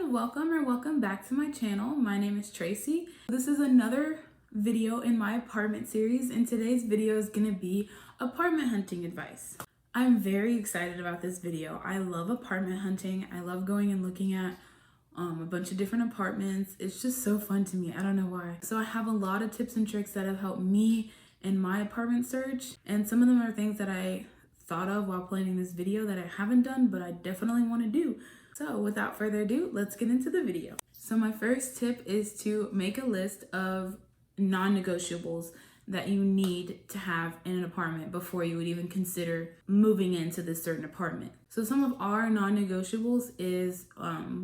welcome or welcome back to my channel. My name is Tracy. This is another video in my apartment series, and today's video is going to be apartment hunting advice. I'm very excited about this video. I love apartment hunting. I love going and looking at a bunch of different apartments. It's just so fun to me. I don't know why. So I have a lot of tips and tricks that have helped me in my apartment search, and some of them are things that I thought of while planning this video that I haven't done, but I definitely want to do. So without further ado, let's get into the video. So my first tip is to make a list of non-negotiables that you need to have in an apartment before you would even consider moving into this certain apartment. So some of our non-negotiables is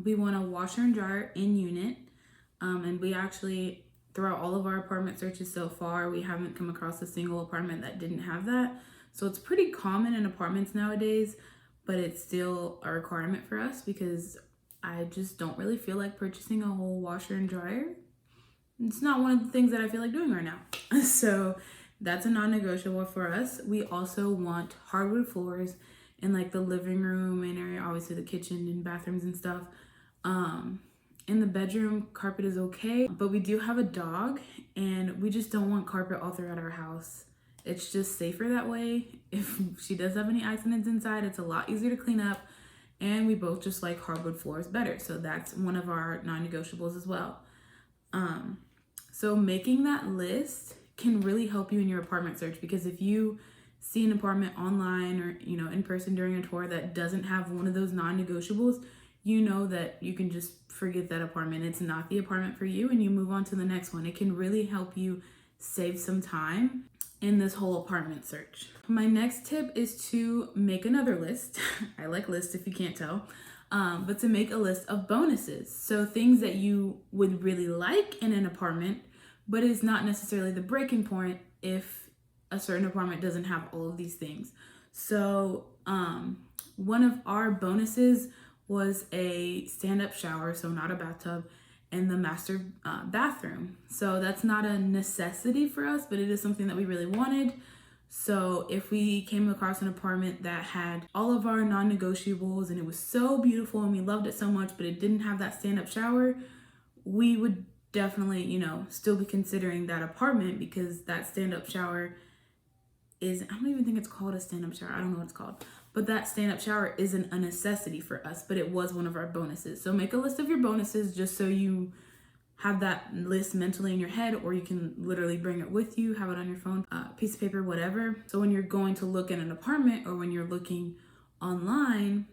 we want a washer and dryer in unit, and we actually, throughout all of our apartment searches so far, we haven't come across a single apartment that didn't have that. So it's pretty common in apartments nowadays, but it's still a requirement for us because I just don't really feel like purchasing a whole washer and dryer. It's not one of the things that I feel like doing right now. So that's a non-negotiable for us. We also want hardwood floors in like the living room and area, obviously the kitchen and bathrooms and stuff. In the bedroom, carpet is okay, but we do have a dog and we just don't want carpet all throughout our house. It's just safer that way. If she does have any accidents inside, it's a lot easier to clean up, and we both just like hardwood floors better. So that's one of our non-negotiables as well. So making that list can really help you in your apartment search, because if you see an apartment online or in person during a tour that doesn't have one of those non-negotiables, you know that you can just forget that apartment. It's not the apartment for you, and you move on to the next one. It can really help you save some time in this whole apartment search. My next tip is to make another list. I like lists if you can't tell, but to make a list of bonuses. So things that you would really like in an apartment, but is not necessarily the breaking point if a certain apartment doesn't have all of these things. So one of our bonuses was a stand-up shower, so not a bathtub, in the master bathroom. So that's not a necessity for us, but it is something that we really wanted. So if we came across an apartment that had all of our non-negotiables and it was so beautiful and we loved it so much, but it didn't have that stand-up shower, we would definitely, still be considering that apartment, because that stand-up shower is, I don't even think it's called a stand-up shower. I don't know what it's called. But that stand-up shower isn't a necessity for us, but it was one of our bonuses. So make a list of your bonuses just so you have that list mentally in your head, or you can literally bring it with you, have it on your phone, piece of paper, whatever. So when you're going to look at an apartment or when you're looking online,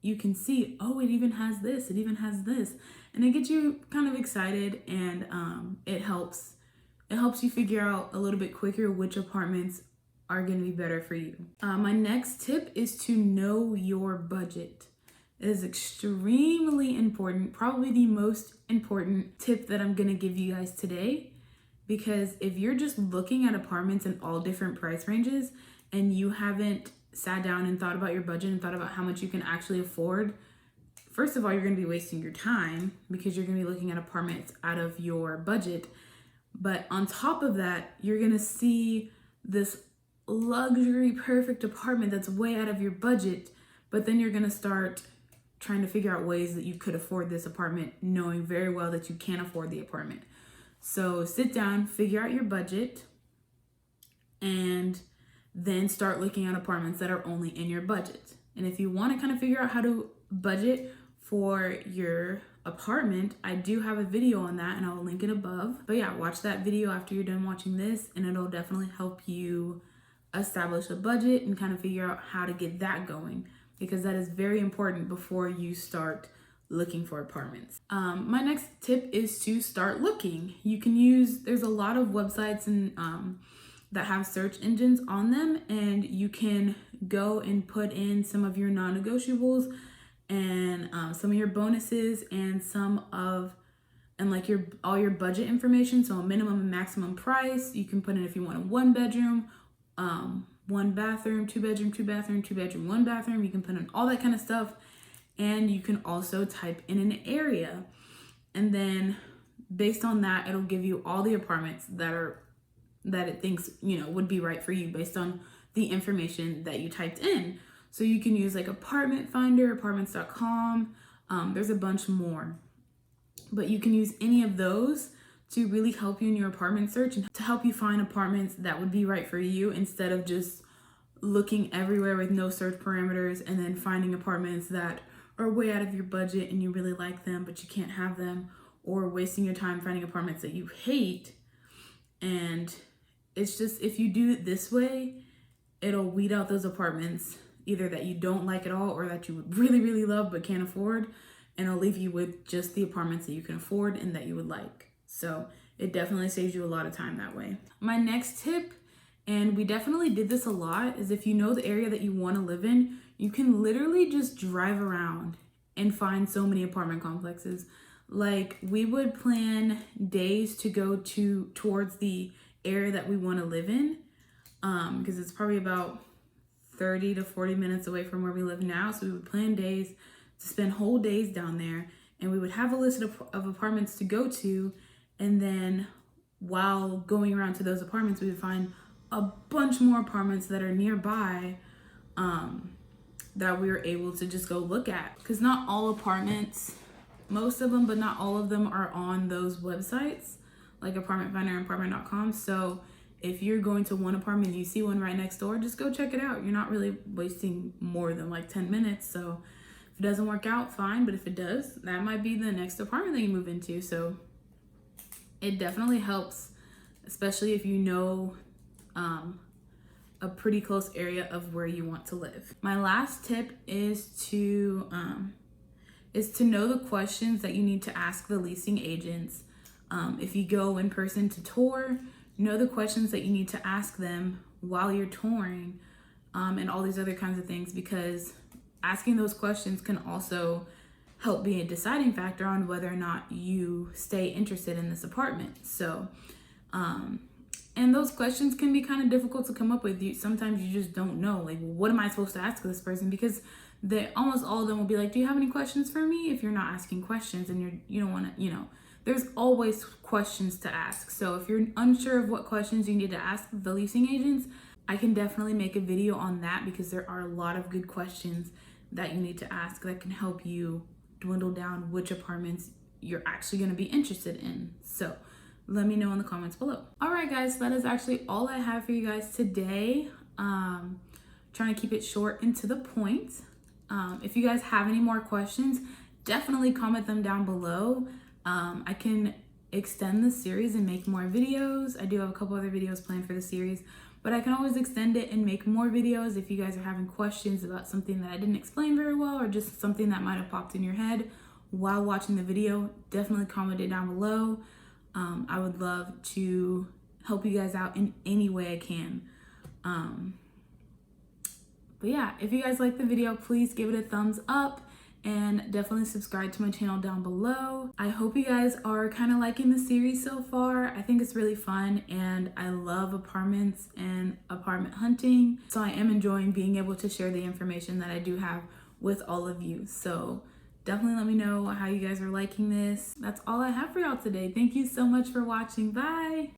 you can see, oh, it even has this, it even has this. And it gets you kind of excited, and it helps you figure out a little bit quicker which apartments are going to be better for you. My next tip is to know your budget. It is extremely important, probably the most important tip that I'm going to give you guys today, because if you're just looking at apartments in all different price ranges and you haven't sat down and thought about your budget and thought about how much you can actually afford, first of all, you're going to be wasting your time because you're going to be looking at apartments out of your budget. But on top of that, you're going to see this luxury perfect apartment that's way out of your budget, but then you're going to start trying to figure out ways that you could afford this apartment, knowing very well that you can't afford the apartment. So sit down, figure out your budget, and then start looking at apartments that are only in your budget. And if you want to kind of figure out how to budget for your apartment, I do have a video on that and I'll link it above. But yeah, watch that video after you're done watching this, and it'll definitely help you establish a budget and kind of figure out how to get that going, because that is very important before you start looking for apartments. My next tip is to start looking. You can use, there's a lot of websites and that have search engines on them, and you can go and put in some of your non-negotiables and some of your bonuses and like all your budget information. So a minimum and maximum price. You can put in if you want a 1 bedroom, 1 bathroom, 2 bedroom, 2 bathroom, 2 bedroom, 1 bathroom. You can put in all that kind of stuff. And you can also type in an area. And then based on that, it'll give you all the apartments that it thinks, would be right for you based on the information that you typed in. So you can use like Apartment Finder, apartments.com. There's a bunch more. but you can use any of those to really help you in your apartment search and to help you find apartments that would be right for you, instead of just looking everywhere with no search parameters and then finding apartments that are way out of your budget and you really like them but you can't have them, or wasting your time finding apartments that you hate. And it's just, if you do it this way, it'll weed out those apartments either that you don't like at all or that you would really, really love but can't afford, and it'll leave you with just the apartments that you can afford and that you would like. So it definitely saves you a lot of time that way. My next tip, and we definitely did this a lot, is if you know the area that you want to live in, you can literally just drive around and find so many apartment complexes. Like, we would plan days to go towards the area that we want to live in, because it's probably about 30 to 40 minutes away from where we live now. So we would plan days to spend whole days down there, and we would have a list of apartments to go to. And then while going around to those apartments, we would find a bunch more apartments that are nearby, that we were able to just go look at. Because not all apartments, most of them, but not all of them are on those websites like Apartment Finder and Apartment.com. So if you're going to one apartment and you see one right next door, just go check it out. You're not really wasting more than like 10 minutes. So if it doesn't work out, fine. But if it does, that might be the next apartment that you move into. So it definitely helps, especially if you know a pretty close area of where you want to live. My last tip is to know the questions that you need to ask the leasing agents. If you go in person to tour, know the questions that you need to ask them while you're touring, and all these other kinds of things, because asking those questions can also help be a deciding factor on whether or not you stay interested in this apartment. So, and those questions can be kind of difficult to come up with. Sometimes you just don't know, like, what am I supposed to ask this person? Because almost all of them will be like, do you have any questions for me? If you're not asking questions and you don't want to, there's always questions to ask. So if you're unsure of what questions you need to ask the leasing agents, I can definitely make a video on that, because there are a lot of good questions that you need to ask that can help you dwindle down which apartments you're actually going to be interested in. So let me know in the comments below. All right, guys, that is actually all I have for you guys today. Trying to keep it short and to the point. If you guys have any more questions, definitely comment them down below. I can extend the series and make more videos. I do have a couple other videos planned for the series, but I can always extend it and make more videos if you guys are having questions about something that I didn't explain very well, or just something that might have popped in your head while watching the video. Definitely comment it down below. I would love to help you guys out in any way I can. But yeah, if you guys like the video, please give it a thumbs up and definitely subscribe to my channel down below. I hope you guys are kind of liking the series so far. I think it's really fun, and I love apartments and apartment hunting. So I am enjoying being able to share the information that I do have with all of you. So definitely let me know how you guys are liking this. That's all I have for y'all today. Thank you so much for watching. Bye.